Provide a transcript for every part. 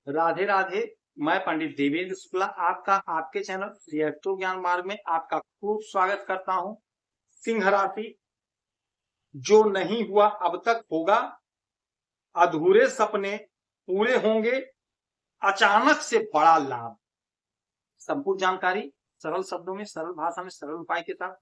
राधे राधे। मैं पंडित देवेंद्र शुक्ला आपका आपके चैनल रिएक्टो ज्ञान मार्ग में आपका खूब स्वागत करता हूं। सिंह राशि, जो नहीं हुआ अब तक होगा, अधूरे सपने पूरे होंगे, अचानक से बड़ा लाभ। संपूर्ण जानकारी सरल शब्दों में, सरल भाषा में, सरल उपाय के साथ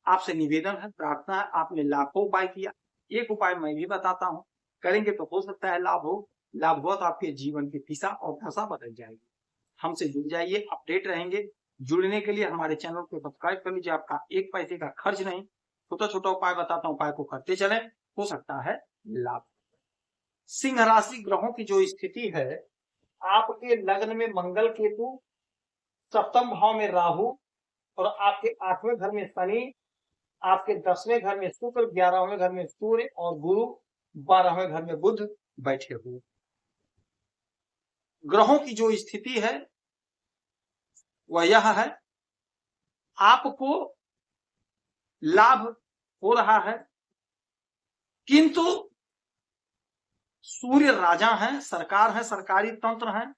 आपसे निवेदन है, प्रार्थना है। आपने लाखों उपाय किया, एक उपाय मैं भी बताता हूं, करेंगे तो हो सकता है लाभ हो। लाभ हुआ तो आपके जीवन की दिशा और दशा बदल जाएगी। हमसे जुड़ जाइए, अपडेट रहेंगे। जुड़ने के लिए हमारे चैनल को सब्सक्राइब कर लीजिए, आपका एक पैसे का खर्च नहीं। छोटा छोटा उपाय बताता हूं, उपाय को करते चले, हो सकता है लाभ। सिंह राशि ग्रहों की जो स्थिति है, आपके लग्न में मंगल केतु, सप्तम भाव में राहु और आपके 8वें घर में शनि, आपके 10वें घर में शुक्र, 11वें घर में सूर्य और गुरु, 12वें घर में बुध बैठे हुए। ग्रहों की जो स्थिति है वह यह है, आपको लाभ हो रहा है, किंतु सूर्य राजा हैं, सरकार है, सरकारी तंत्र हैं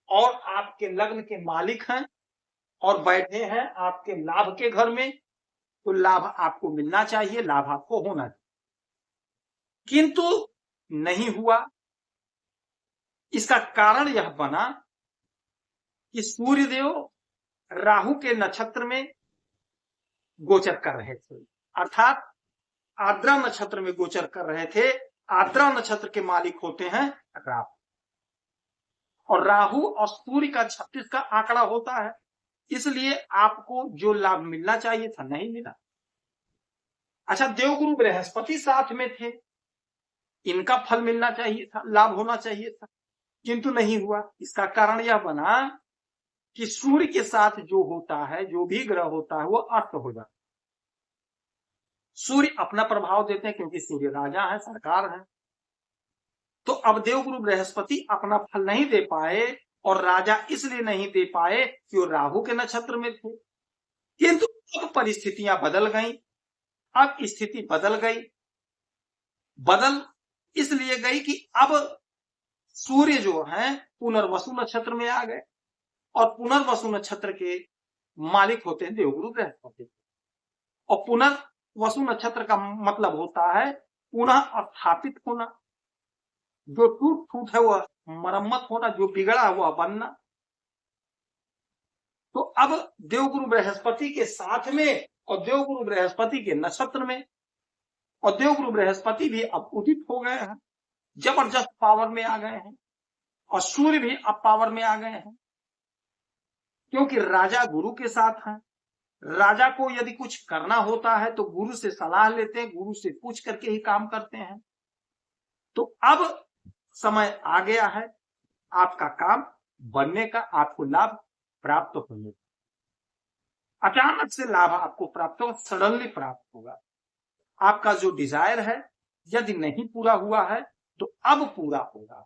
और आपके लग्न के मालिक हैं और बैठे हैं आपके लाभ के घर में। तो लाभ आपको मिलना चाहिए, लाभ आपको होना चाहिए, किंतु नहीं हुआ। इसका कारण यह बना कि सूर्यदेव राहु के नक्षत्र में गोचर कर रहे थे, अर्थात आद्रा नक्षत्र में गोचर कर रहे थे। आद्रा नक्षत्र के मालिक होते हैं राहु, और राहु और सूर्य का 36 का आंकड़ा होता है, इसलिए आपको जो लाभ मिलना चाहिए था नहीं मिला। अच्छा, देवगुरु बृहस्पति साथ में थे, इनका फल मिलना चाहिए था, लाभ होना चाहिए था, किंतु नहीं हुआ। इसका कारण यह बना कि सूर्य के साथ जो होता है, जो भी ग्रह होता है, वो अस्त हो जाता है। सूर्य अपना प्रभाव देते हैं क्योंकि सूर्य राजा है, सरकार है। तो अब देवगुरु बृहस्पति अपना फल नहीं दे पाए, और राजा इसलिए नहीं दे पाए कि वो राहु के नक्षत्र में थे। किंतु अब परिस्थितियां बदल गई, अब स्थिति बदल गई। बदल इसलिए गई कि अब सूर्य जो है पुनर्वसु नक्षत्र में आ गए, और पुनर्वसु नक्षत्र के मालिक होते हैं देवगुरु बृहस्पति। और पुनर्वसु नक्षत्र का मतलब होता है पुनः स्थापित होना, जो टूट फूट है वह मरम्मत होना, जो बिगड़ा वह बनना। तो अब देवगुरु बृहस्पति के साथ में और देवगुरु बृहस्पति के नक्षत्र में, और देवगुरु बृहस्पति भी अब उदित हो गए हैं, जबरदस्त पावर में आ गए हैं, और सूर्य भी अब पावर में आ गए हैं, क्योंकि राजा गुरु के साथ हैं। राजा को यदि कुछ करना होता है तो गुरु से सलाह लेते हैं, गुरु से पूछ करके ही काम करते हैं। तो अब समय आ गया है आपका काम बनने का, आपको लाभ प्राप्त होने का। अचानक से लाभ आपको प्राप्त होगा, सडनली प्राप्त होगा। आपका जो डिजायर है यदि नहीं पूरा हुआ है तो अब पूरा होगा,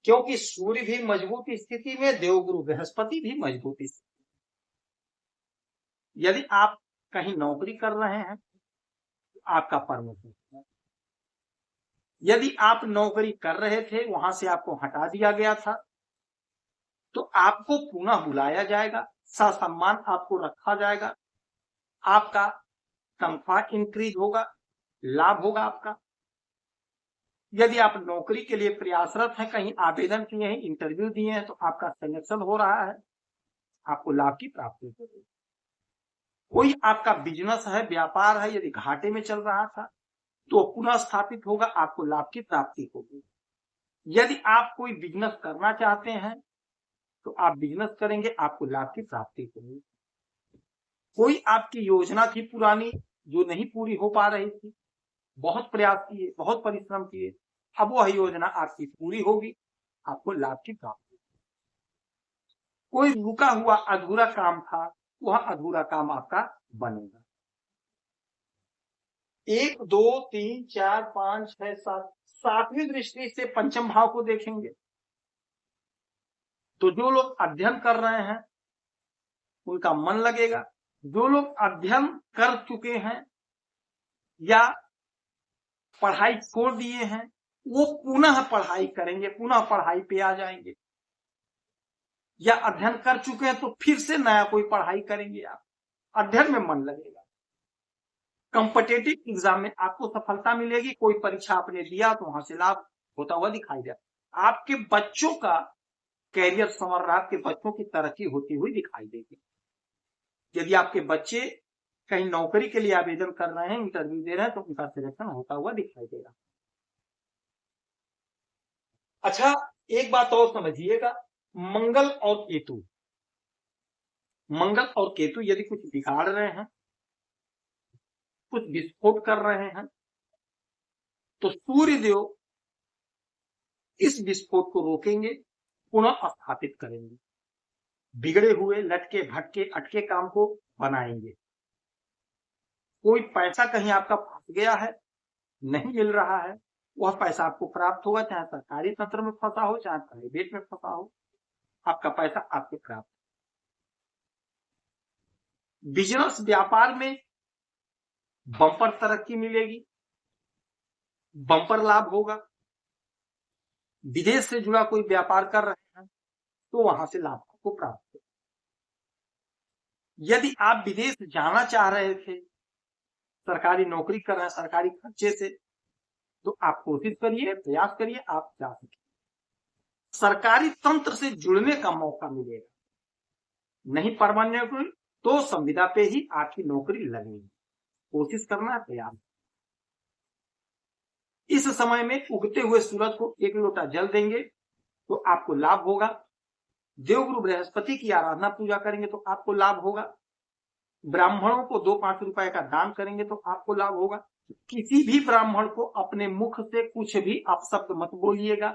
क्योंकि सूर्य भी मजबूत स्थिति में, देवगुरु बृहस्पति भी मजबूत स्थिति। यदि आप कहीं नौकरी कर रहे हैं तो आपका प्रमोशन, यदि आप नौकरी कर रहे थे वहां से आपको हटा दिया गया था तो आपको पुनः बुलाया जाएगा, ससम्मान आपको रखा जाएगा, आपका तनख्वाह इंक्रीज होगा, लाभ होगा आपका। यदि आप नौकरी के लिए प्रयासरत हैं, कहीं आवेदन किए हैं, इंटरव्यू दिए हैं, तो आपका सिलेक्शन हो रहा है, आपको लाभ की प्राप्ति होगी। कोई आपका बिजनेस है, व्यापार है, यदि घाटे में चल रहा था तो पुनः स्थापित होगा, आपको लाभ की प्राप्ति होगी। यदि आप कोई बिजनेस करना चाहते हैं तो आप बिजनेस करेंगे, आपको लाभ की प्राप्ति होगी। कोई आपकी योजना थी पुरानी जो नहीं पूरी हो पा रही थी, बहुत प्रयास किए, बहुत परिश्रम किए, अब वह योजना आपकी पूरी होगी, आपको लाभ की प्राप्ति। कोई रुका हुआ अधूरा काम था, वह अधूरा काम आपका बनेगा। 1 2 3 4 5 6 7 सातवीं दृष्टि से पंचम भाव को देखेंगे तो जो लोग अध्ययन कर रहे हैं उनका मन लगेगा। जो लोग अध्ययन कर चुके हैं या पढ़ाई छोड़ दिए हैं वो पुनः पढ़ाई करेंगे, पुनः पढ़ाई पे आ जाएंगे, या अध्ययन कर चुके हैं तो फिर से नया कोई पढ़ाई करेंगे, आप अध्ययन में मन लगेगा। कॉम्पिटेटिव एग्जाम में आपको सफलता मिलेगी। कोई परीक्षा आपने दिया तो वहां से लाभ होता हुआ दिखाई दे, आपके बच्चों का कैरियर संवर रहा, आपके बच्चों की तरक्की होती हुई दिखाई देगी। यदि आपके बच्चे कहीं नौकरी के लिए आवेदन कर रहे हैं, इंटरव्यू दे रहे हैं, तो उनका सिलेक्शन होता हुआ दिखाई देगा। अच्छा, एक बात और समझिएगा, मंगल और केतु, मंगल और केतु यदि कुछ बिगाड़ रहे हैं, कुछ विस्फोट कर रहे हैं, तो सूर्य देव इस विस्फोट को रोकेंगे, पुनः स्थापित करेंगे, बिगड़े हुए लटके भटके अटके काम को बनाएंगे। कोई पैसा कहीं आपका फंस गया है, नहीं मिल रहा है, वह पैसा आपको प्राप्त होगा, चाहे सरकारी तंत्र में फंसा हो, चाहे प्राइवेट में फंसा हो, आपका पैसा आपको प्राप्त। बिजनेस व्यापार में बम्पर तरक्की मिलेगी, बम्पर लाभ होगा। विदेश से जुड़ा कोई व्यापार कर रहे हैं तो वहां से लाभ आपको प्राप्त हो। यदि आप विदेश जाना चाह रहे थे, सरकारी नौकरी कर रहे हैं सरकारी खर्चे से, तो आप कोशिश करिए, प्रयास करिए, आप जा सके। सरकारी तंत्र से जुड़ने का मौका मिलेगा, नहीं परमानेंट नौकरी तो संविदा पे ही आपकी नौकरी लगेगी, कोशिश करना है, प्रयास। इस समय में उगते हुए सूरज को 1 लोटा जल देंगे तो आपको लाभ होगा। देवगुरु बृहस्पति की आराधना पूजा करेंगे तो आपको लाभ होगा। ब्राह्मणों को 2-5 रुपए का दान करेंगे तो आपको लाभ होगा। किसी भी ब्राह्मण को अपने मुख से कुछ भी अपशब्द मत बोलिएगा।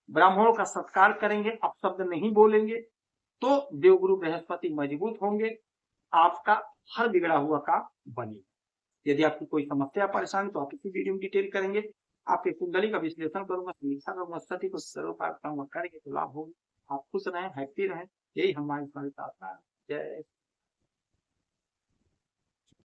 ब्राह्मणों का सत्कार करेंगे, अपशब्द नहीं बोलेंगे तो देवगुरु बृहस्पति मजबूत होंगे, आपका हर बिगड़ा हुआ काम बनेगा। यदि आपकी कोई समस्या परेशानी तो आप इसी वीडियो में डिटेल करेंगे, आपके कुंडली का विश्लेषण करूंगा, समीक्षा करूंगा, सभी को सर्व करेंगे तो लाभ होगा। आप खुश रहें, हैप्पी रहें, यही हमारी प्रार्थना है। जय